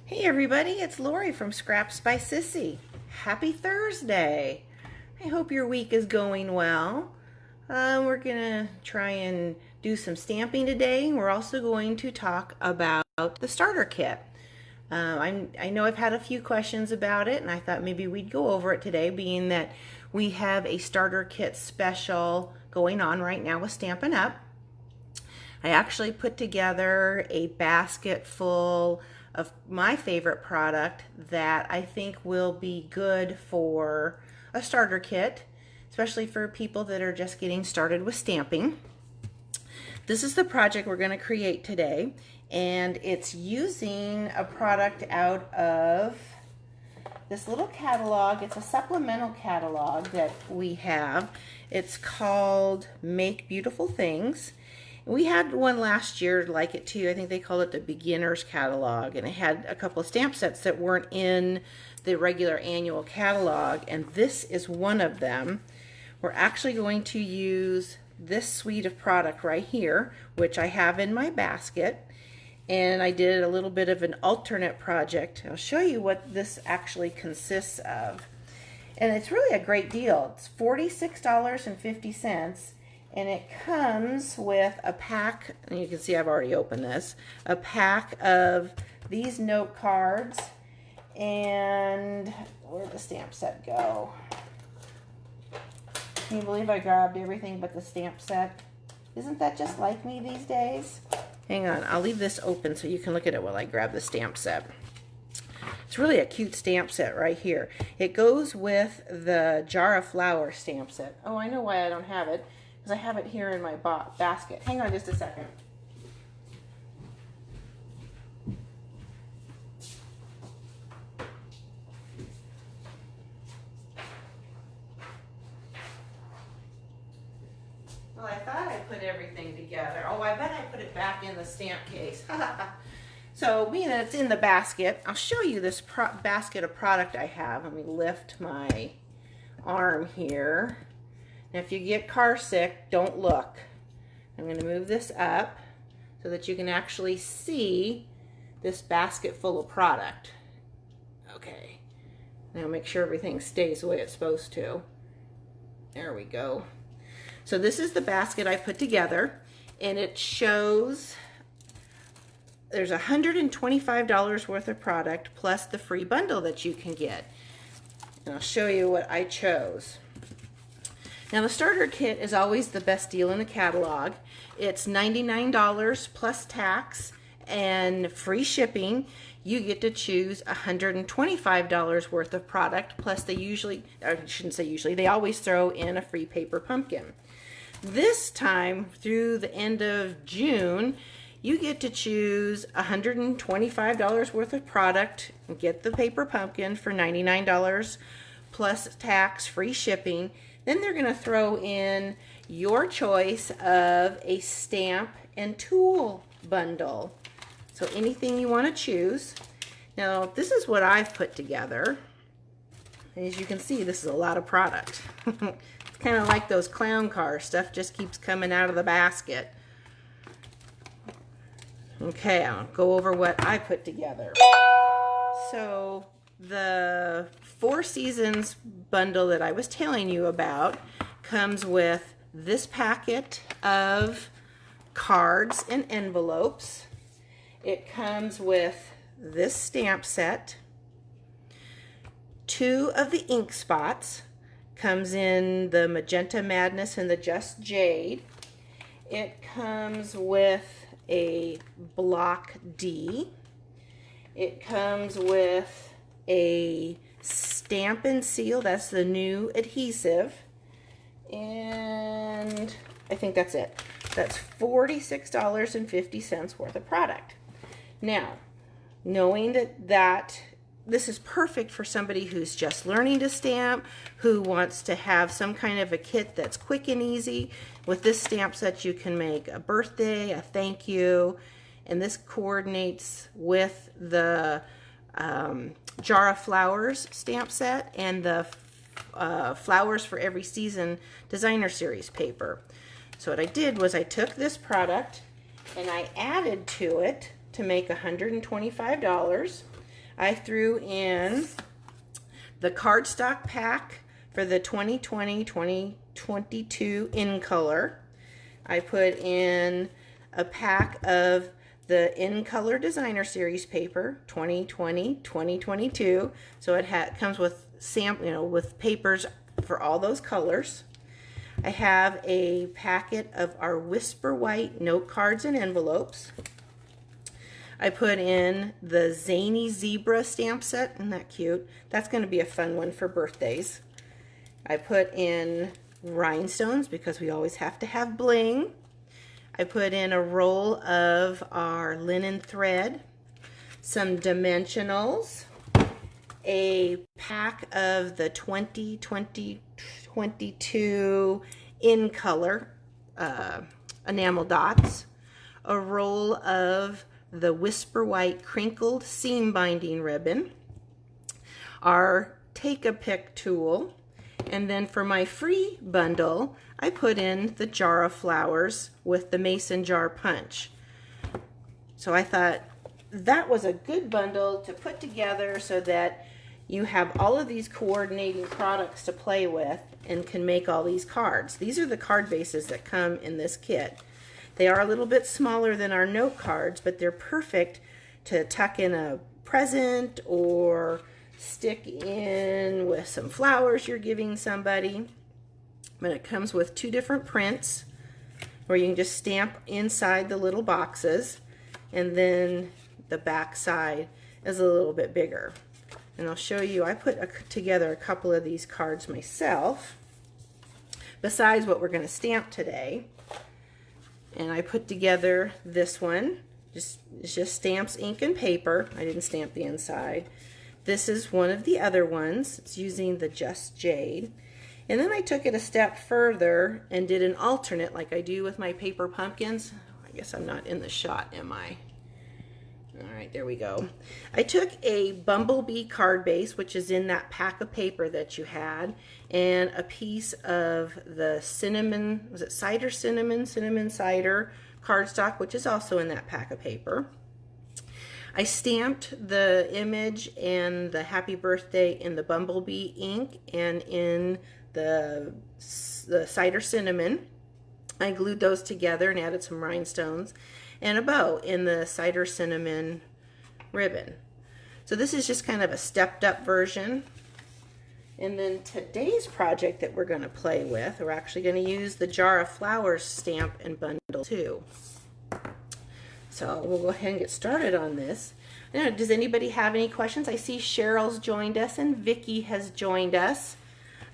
Hey everybody, it's Lori from Scraps by Sissy. Happy Thursday. I hope your week is going well. We're going to try and do some stamping today. We're also going to talk about the starter kit. I know I've had a few questions about it, and I thought maybe we'd go over it today, being that we have a starter kit special going on right now with Stampin' Up! I actually put together a basket full of my favorite product that I think will be good for a starter kit, especially for people that are just getting started with stamping. This is the project we're going to create today, and it's using a product out of this little catalog. It's a supplemental catalog that we have. It's called Make Beautiful Things. We had one last year like it too. I think they called it the beginner's catalog, and it had a couple of stamp sets that weren't in the regular annual catalog, and this is one of them. We're actually going to use this suite of product right here, which I have in my basket, and I did a little bit of an alternate project. I'll show you what this actually consists of, and it's really a great deal. It's $46.50. And it comes with a pack, and you can see I've already opened this, a pack of these note cards. And where'd the stamp set go? Can you believe I grabbed everything but the stamp set? Isn't that just like me these days? Hang on, I'll leave this open so you can look at it while I grab the stamp set. It's really a cute stamp set right here. It goes with the Jar of Flower stamp set. Oh, I know why I don't have it. Because I have it here in my basket. Hang on just a second. Well, I thought I put everything together. Oh, I bet I put it back in the stamp case. So, being that it's in the basket, I'll show you this basket of product I have. Let me lift my arm here. Now, if you get car sick, don't look. I'm going to move this up so that you can actually see this basket full of product. Okay. Now make sure everything stays the way it's supposed to. There we go. So this is the basket I put together, and it shows there's $125 worth of product plus the free bundle that you can get. And I'll show you what I chose. Now, the starter kit is always the best deal in the catalog. It's $99 plus tax and free shipping. You get to choose $125 worth of product, plus they usually, I shouldn't say usually, they always throw in a free paper pumpkin. This time, through the end of June, you get to choose $125 worth of product and get the paper pumpkin for $99 plus tax, free shipping. Then they're going to throw in your choice of a stamp and tool bundle. So anything you want to choose. Now, this is what I've put together. As you can see, this is a lot of product. It's kind of like those clown cars. Stuff just keeps coming out of the basket. Okay, I'll go over what I put together. So, the Four Seasons bundle that I was telling you about comes with this packet of cards and envelopes. It comes with this stamp set, 2 of the ink spots, comes in the Magenta Madness and the Just Jade. It comes with a block D. It comes with a stamp and seal, that's the new adhesive, and I think that's it. That's $46.50 worth of product. Now, knowing that this is perfect for somebody who's just learning to stamp, who wants to have some kind of a kit that's quick and easy. With this stamp set, you can make a birthday, a thank you, and this coordinates with the Jar of Flowers stamp set and the Flowers for Every Season Designer Series paper. So what I did was I took this product and I added to it to make $125. I threw in the cardstock pack for the 2020-2022 in color. I put in a pack of the In Color Designer Series paper, 2020-2022. So it comes with with papers for all those colors. I have a packet of our Whisper White note cards and envelopes. I put in the Zany Zebra stamp set. Isn't that cute? That's going to be a fun one for birthdays. I put in rhinestones because we always have to have bling. I put in a roll of our linen thread, some dimensionals, a pack of the 2020-22 in color enamel dots, a roll of the Whisper White crinkled seam binding ribbon, our Take a Pick tool, and then for my free bundle, I put in the jar of flowers with the mason jar punch. So I thought that was a good bundle to put together so that you have all of these coordinating products to play with and can make all these cards. These are the card bases that come in this kit. They are a little bit smaller than our note cards, but they're perfect to tuck in a present or stick in with some flowers you're giving somebody. But it comes with two different prints where you can just stamp inside the little boxes, and then the back side is a little bit bigger. And I'll show you, I put together a couple of these cards myself besides what we're going to stamp today. And I put together this one. It's just stamps, ink, and paper. I didn't stamp the inside. This is one of the other ones. It's using the Just Jade. And then I took it a step further and did an alternate like I do with my paper pumpkins. I guess I'm not in the shot, am I? All right, there we go. I took a bumblebee card base, which is in that pack of paper that you had, and a piece of the cinnamon, was it cider cinnamon cider cardstock, which is also in that pack of paper. I stamped the image and the happy birthday in the bumblebee ink and in the cider cinnamon. I glued those together and added some rhinestones and a bow in the cider cinnamon ribbon. So this is just kind of a stepped up version. And then today's project that we're going to play with, we're actually going to use the Jar of Flowers stamp and bundle too. So we'll go ahead and get started on this. Does anybody have any questions? I see Cheryl's joined us and Vicki has joined us.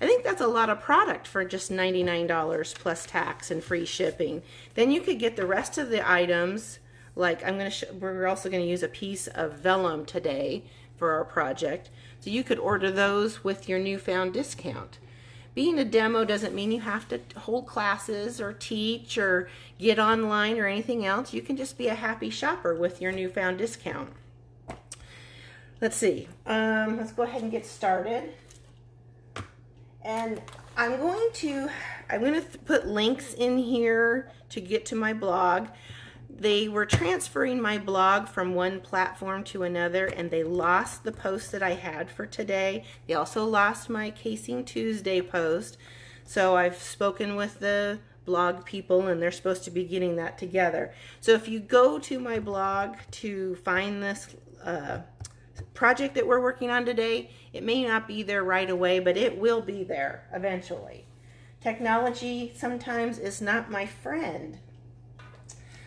I think that's a lot of product for just $99 plus tax and free shipping. Then you could get the rest of the items, like we're also going to use a piece of vellum today for our project. So you could order those with your newfound discount. Being a demo doesn't mean you have to hold classes or teach or get online or anything else. You can just be a happy shopper with your newfound discount. Let's see. Let's go ahead and get started. And I'm going to put links in here to get to my blog. They were transferring my blog from one platform to another, and they lost the post that I had for today. They also lost my Casing Tuesday post. So I've spoken with the blog people, and they're supposed to be getting that together. So if you go to my blog to find this project that we're working on today, it may not be there right away, but it will be there eventually. Technology sometimes is not my friend.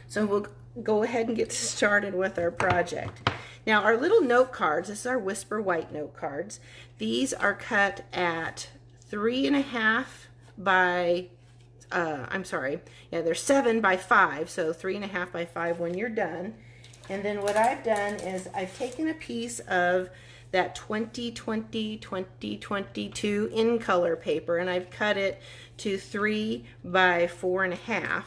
So we'll go ahead and get started with our project. Now our little note cards, this is our Whisper White note cards. These are cut at 3.5 by, they're 7 by 5, so 3.5 by 5 when you're done. And then what I've done is I've taken a piece of that 2020-2022 in color paper and I've cut it to 3 by 4.5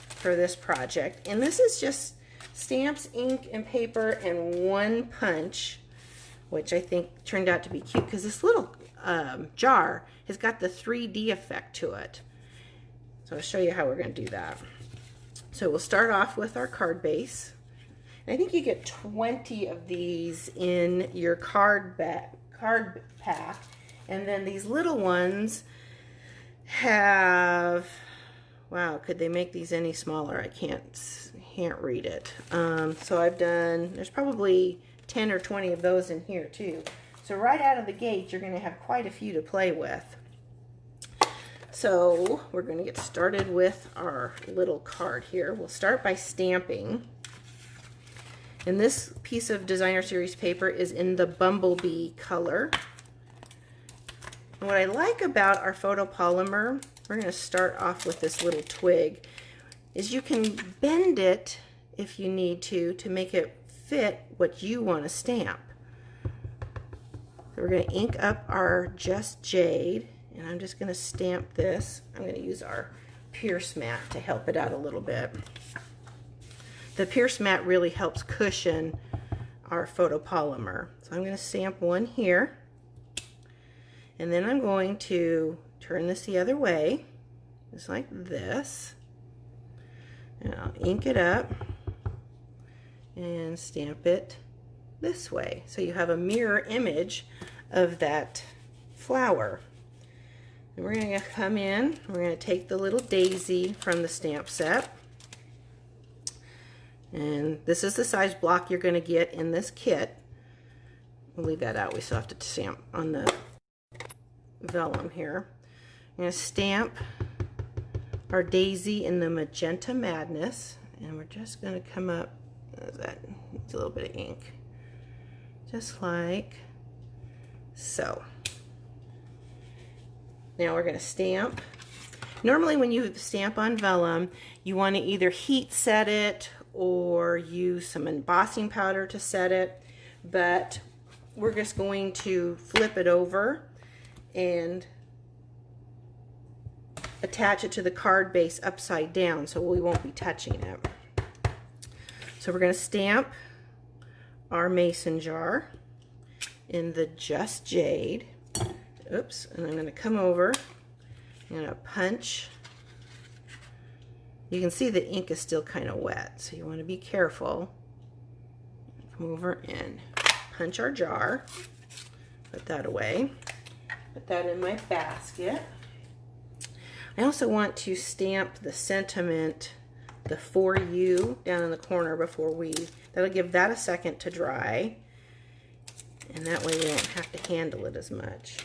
for this project. And this is just stamps, ink, and paper and one punch, which I think turned out to be cute because this little jar has got the 3D effect to it. So I'll show you how we're going to do that. So we'll start off with our card base. I think you get 20 of these in your card pack. And then these little ones have, wow, could they make these any smaller? I can't read it. So I've done, there's probably 10 or 20 of those in here too. So right out of the gate, you're going to have quite a few to play with. So we're going to get started with our little card here. We'll start by stamping. And this piece of Designer Series paper is in the Bumblebee color. And what I like about our photopolymer, we're going to start off with this little twig, is you can bend it if you need to make it fit what you want to stamp. So we're going to ink up our Just Jade, and I'm just going to stamp this. I'm going to use our Pierce mat to help it out a little bit. The Pierce mat really helps cushion our photopolymer. So I'm going to stamp one here. And then I'm going to turn this the other way, just like this. And I'll ink it up and stamp it this way. So you have a mirror image of that flower. And we're going to come in, we're going to take the little daisy from the stamp set. And this is the size block you're going to get in this kit. We'll leave that out. We still have to stamp on the vellum here. I'm going to stamp our daisy in the Magenta Madness, and we're just going to come up, that needs a little bit of ink, just like so. Now we're going to stamp. Normally when you stamp on vellum, you want to either heat set it or use some embossing powder to set it, but we're just going to flip it over and attach it to the card base upside down, so we won't be touching it. So we're going to stamp our mason jar in the Just Jade. Oops, and I'm going to come over, I'm going to punch. You can see the ink is still kind of wet, so you want to be careful. Come over and punch our jar, put that away. Put that in my basket. I also want to stamp the sentiment, the For You, down in the corner before that'll give that a second to dry. And that way we won't have to handle it as much.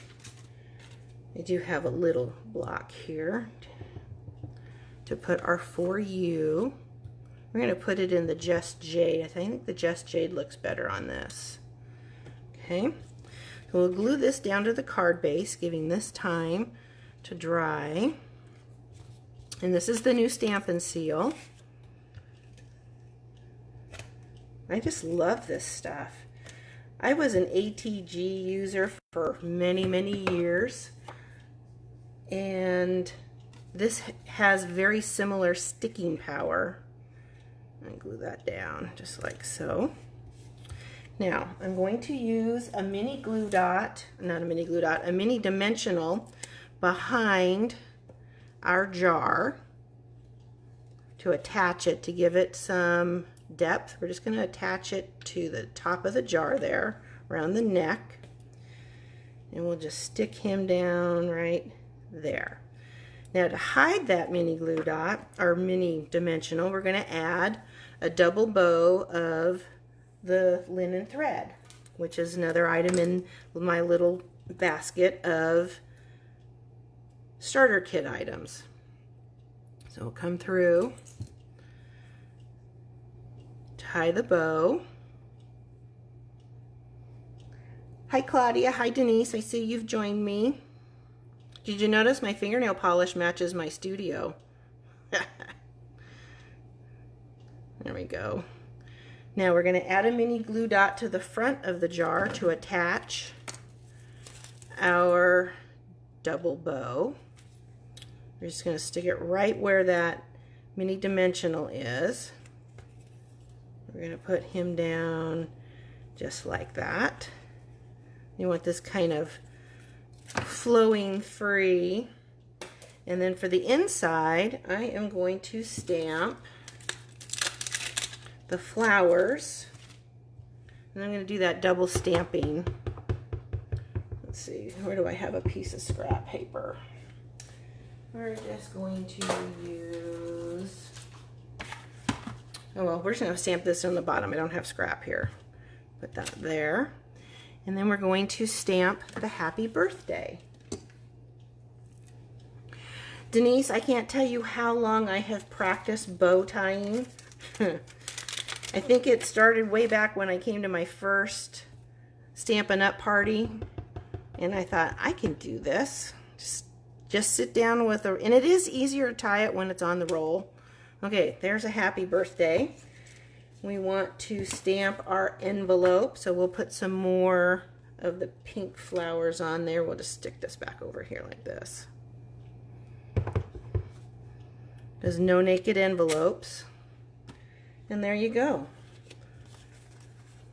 I do have a little block here to put our For You. We're going to put it in the Just Jade. I think the Just Jade looks better on this. Okay. We'll glue this down to the card base, giving this time to dry. And this is the new Stampin' Seal. I just love this stuff. I was an ATG user for many, many years. And this has very similar sticking power. I glue that down just like so. Now, I'm going to use a mini glue dot, not a mini glue dot, a mini dimensional behind our jar to attach it, to give it some depth. We're just going to attach it to the top of the jar there, around the neck. And we'll just stick him down right there. Now to hide that mini glue dot, or mini dimensional, we're going to add a double bow of the linen thread, which is another item in my little basket of starter kit items. So we'll come through, tie the bow. Hi Claudia, hi Denise, I see you've joined me. Did you notice my fingernail polish matches my studio? There we go. Now we're going to add a mini glue dot to the front of the jar to attach our double bow. We're just going to stick it right where that mini dimensional is. We're going to put him down just like that. You want this kind of flowing free. And then for the inside, I am going to stamp the flowers. And I'm going to do that double stamping. Let's see, where do I have a piece of scrap paper? We're just going to use, oh well, we're just going to stamp this on the bottom. I don't have scrap here. Put that there. And then we're going to stamp the happy birthday. Denise, I can't tell you how long I have practiced bow tying. I think it started way back when I came to my first Stampin' Up! Party. And I thought, I can do this. Just sit down with a, and it is easier to tie it when it's on the roll. Okay, there's a happy birthday. We want to stamp our envelope, so we'll put some more of the pink flowers on there. We'll just stick this back over here like this. There's no naked envelopes. And there you go.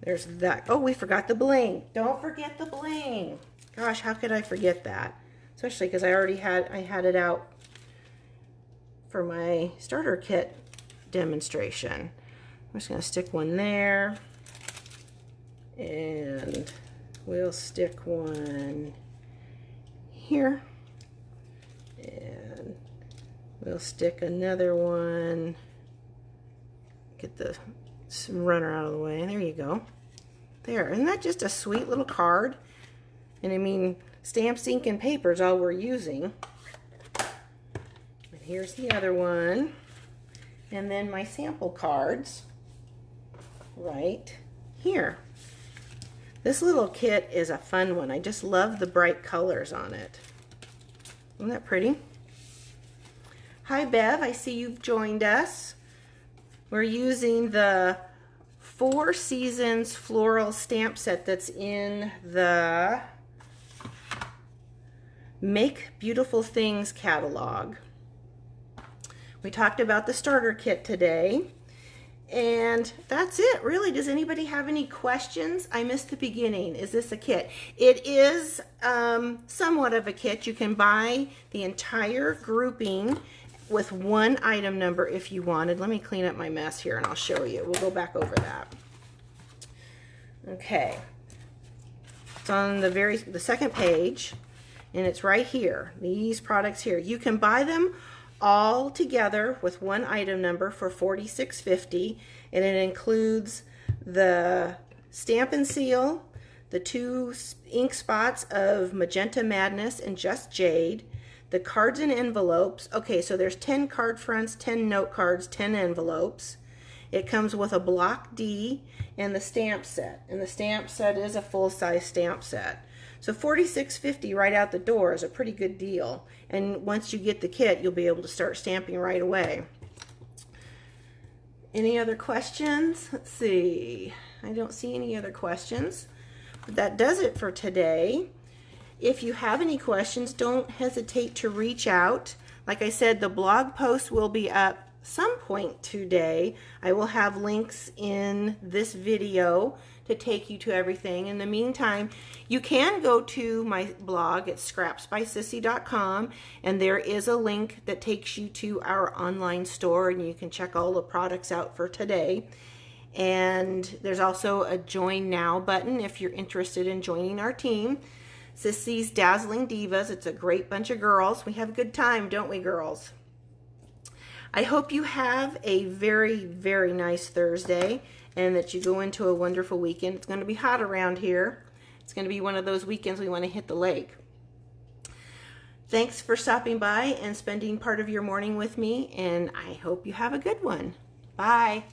There's that. Oh, we forgot the bling. Don't forget the bling. Gosh, how could I forget that? Especially because I already had it out for my starter kit demonstration. I'm just going to stick one there. And we'll stick one here. And we'll stick another one. Get the runner out of the way. There you go. There. Isn't that just a sweet little card? And I mean, stamps, ink, and paper is all we're using. And here's the other one. And then my sample cards right here. This little kit is a fun one. I just love the bright colors on it. Isn't that pretty? Hi Bev, I see you've joined us. We're using the 4 Seasons floral stamp set that's in the Make Beautiful Things catalog. We talked about the starter kit today, and that's it really. Does anybody have any questions? I missed the beginning. Is this a kit? It is somewhat of a kit. You can buy the entire grouping with one item number if you wanted. Let me clean up my mess here and I'll show you. We'll go back over that. Okay, it's on the second page, and it's right here. These products here, you can buy them all together with one item number for $46.50, and it includes the stamp and seal, the 2 ink spots of Magenta Madness and Just Jade, the cards and envelopes. Okay, so there's 10 card fronts, 10 note cards, 10 envelopes. It comes with a block D and the stamp set. And the stamp set is a full-size stamp set. So $46.50 right out the door is a pretty good deal. And once you get the kit, you'll be able to start stamping right away. Any other questions? Let's see. I don't see any other questions. But that does it for today. If you have any questions, don't hesitate to reach out. Like I said, the blog post will be up some point today. I will have links in this video to take you to everything. In the meantime, you can go to my blog at scrapsbysissy.com, and there is a link that takes you to our online store, and you can check all the products out for today. And there's also a Join Now button if you're interested in joining our team. Sissy's Dazzling Divas. It's a great bunch of girls. We have a good time, don't we, girls? I hope you have a very, very nice Thursday and that you go into a wonderful weekend. It's going to be hot around here. It's going to be one of those weekends we want to hit the lake. Thanks for stopping by and spending part of your morning with me, and I hope you have a good one. Bye.